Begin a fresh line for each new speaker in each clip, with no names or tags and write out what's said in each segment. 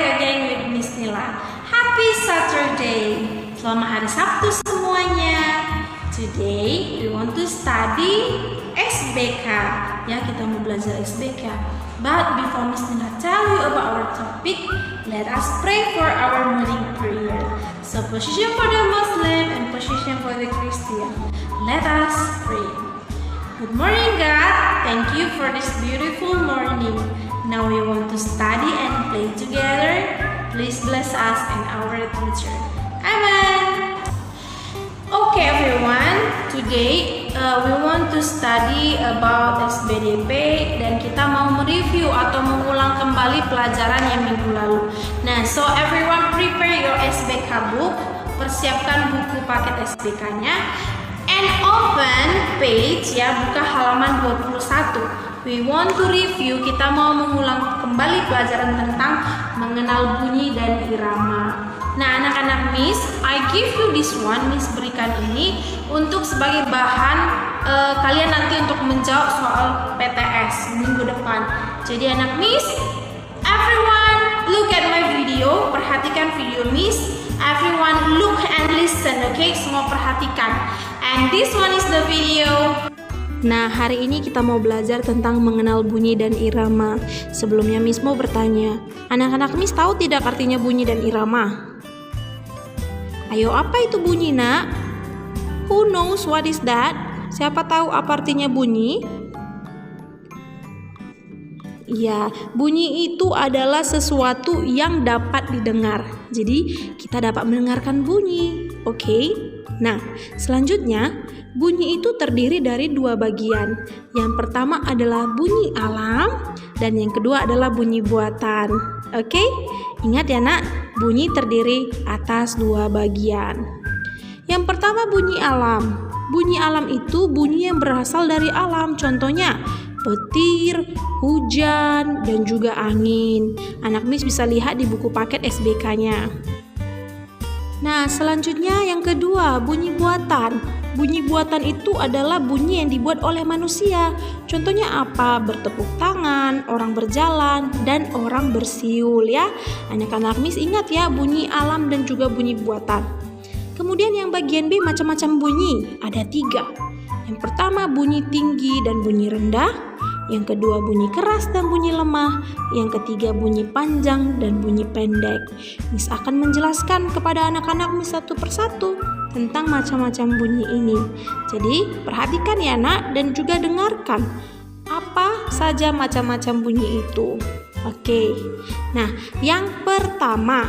again with Miss Nila. Happy Saturday. Selamat hari Sabtu semuanya. Today we want to study SBK. Ya, kita mau belajar SBK. But before Miss Nila tell you about our topic, let us pray for our morning prayer. So position for the Muslim and position for the Christian. Let us pray. Good morning, God. Thank you for this beautiful morning. Now we want to study and play together. Please bless us and our teacher. Amen. Okay, everyone. Today we want to study about SBDP dan kita mau mereview atau mengulang kembali pelajaran yang minggu lalu. Nah, so everyone prepare your SBK book. Persiapkan buku paket SBK-nya. And open page, ya, buka halaman 21. We want to review, kita mau mengulang kembali pelajaran tentang mengenal bunyi dan irama. Nah, anak-anak Miss, I give you this one, Miss berikan ini untuk sebagai bahan kalian nanti untuk menjawab soal PTS minggu depan. Jadi anak Miss, everyone look at my video, perhatikan video Miss. Everyone look and listen, okay? Semua perhatikan. And this one is the video. Nah, hari ini kita mau belajar tentang mengenal bunyi dan irama. Sebelumnya Miss mau bertanya, anak-anak Miss tahu tidak artinya bunyi dan irama? Ayo, apa itu bunyi, nak? Who knows what is that? Siapa tahu apa artinya bunyi? Ya, bunyi itu adalah sesuatu yang dapat didengar. Jadi, kita dapat mendengarkan bunyi. Oke? Nah, selanjutnya, bunyi itu terdiri dari dua bagian. Yang pertama adalah bunyi alam, dan yang kedua adalah bunyi buatan. Oke? Ingat ya, nak, bunyi terdiri atas dua bagian. Yang pertama, bunyi alam. Bunyi alam itu bunyi yang berasal dari alam. Contohnya, petir, hujan, dan juga angin. Anak Miss bisa lihat di buku paket SBK-nya. Nah, selanjutnya yang kedua, bunyi buatan. Bunyi buatan itu adalah bunyi yang dibuat oleh manusia. Contohnya apa? Bertepuk tangan, orang berjalan, dan orang bersiul, ya. Anak-anak Miss ingat ya, bunyi alam dan juga bunyi buatan. Kemudian yang bagian B, macam-macam bunyi. Ada 3. Yang pertama, bunyi tinggi dan bunyi rendah. Yang kedua, bunyi keras dan bunyi lemah. Yang ketiga, bunyi panjang dan bunyi pendek. Miss akan menjelaskan kepada anak-anak Miss satu persatu tentang macam-macam bunyi ini. Jadi, perhatikan ya, nak, dan juga dengarkan apa saja macam-macam bunyi itu. Oke. Nah, yang pertama,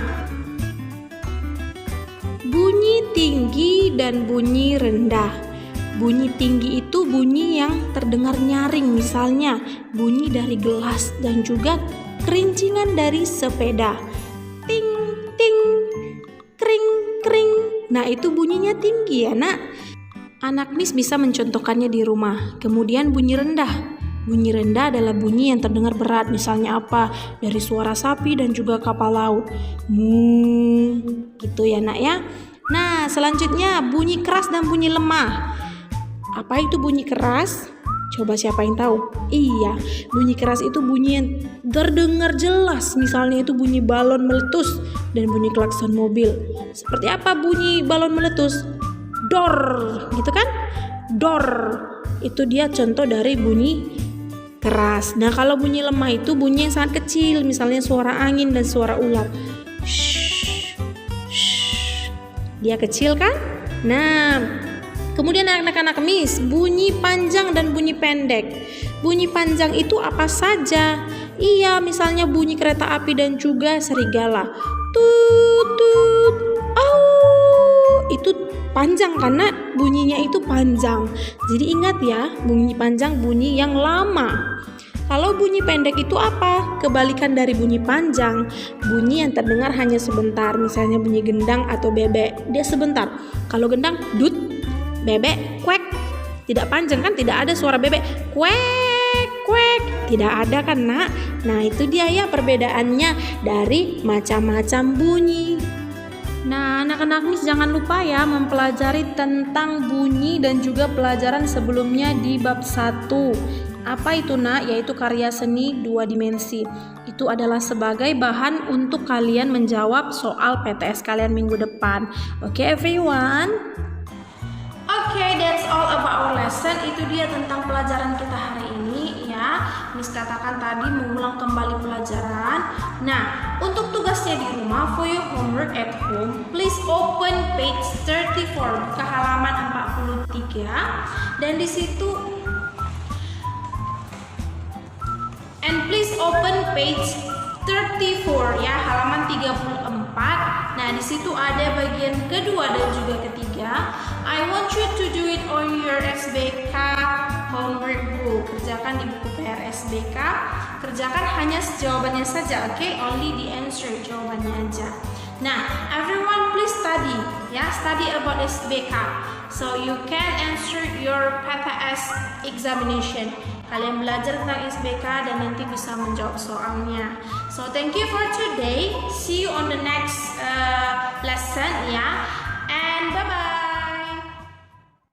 bunyi tinggi dan bunyi rendah. Bunyi tinggi itu bunyi yang terdengar nyaring, misalnya bunyi dari gelas dan juga kerincingan dari sepeda. Ting, ting, kring, kring. Nah, itu bunyinya tinggi ya, nak. Anak Miss bisa mencontohkannya di rumah. Kemudian bunyi rendah. Bunyi rendah adalah bunyi yang terdengar berat, misalnya apa? Dari suara sapi dan juga kapal laut. Gitu ya, nak ya. Nah, selanjutnya bunyi keras dan bunyi lemah. Apa itu bunyi keras? Coba siapa yang tahu? Iya, bunyi keras itu bunyi yang terdengar jelas. Misalnya itu bunyi balon meletus dan bunyi klakson mobil. Seperti apa bunyi balon meletus? Dor, gitu kan? Dor. Itu dia contoh dari bunyi keras. Nah, kalau bunyi lemah itu bunyi yang sangat kecil. Misalnya suara angin dan suara ular. Shh, shh. Dia kecil kan? Nah, kemudian anak-anak Miss, bunyi panjang dan bunyi pendek. Bunyi panjang itu apa saja? Iya, misalnya bunyi kereta api dan juga serigala. Tut, tut, au. Itu panjang karena bunyinya itu panjang. Jadi ingat ya, bunyi panjang bunyi yang lama. Kalau bunyi pendek itu apa? Kebalikan dari bunyi panjang. Bunyi yang terdengar hanya sebentar. Misalnya bunyi gendang atau bebek, dia sebentar. Kalau gendang, dut. Bebek, kuek. Tidak panjang kan? Tidak ada suara bebek kuek, kuek. Tidak ada kan, nak? Nah, itu dia ya perbedaannya dari macam-macam bunyi. Nah, anak-anak Miss jangan lupa ya mempelajari tentang bunyi dan juga pelajaran sebelumnya di bab 1. Apa itu nak? Yaitu karya seni 2 dimensi. Itu adalah sebagai bahan untuk kalian menjawab soal PTS kalian minggu depan. Oke, everyone. Oke, that's all about our lesson. Itu dia tentang pelajaran kita hari ini ya. Miss katakan tadi mengulang kembali pelajaran. Nah, untuk tugasnya di rumah, for your homework at home, please open page 34, buka halaman 43. Dan di situ please open page 34 ya, halaman 34. Nah, di situ ada bagian kedua dan juga ketiga. I want you to do it on your SBK homework book. Kerjakan di buku PR SBK. Kerjakan hanya jawabannya saja, oke? Only the answer, jawabannya aja. Nah, everyone please study ya, study about SBK. So you can answer your PTS examination. Kalian belajar tentang SBK dan nanti bisa menjawab soalnya. So thank you for today. See you on the next lesson ya. And bye bye.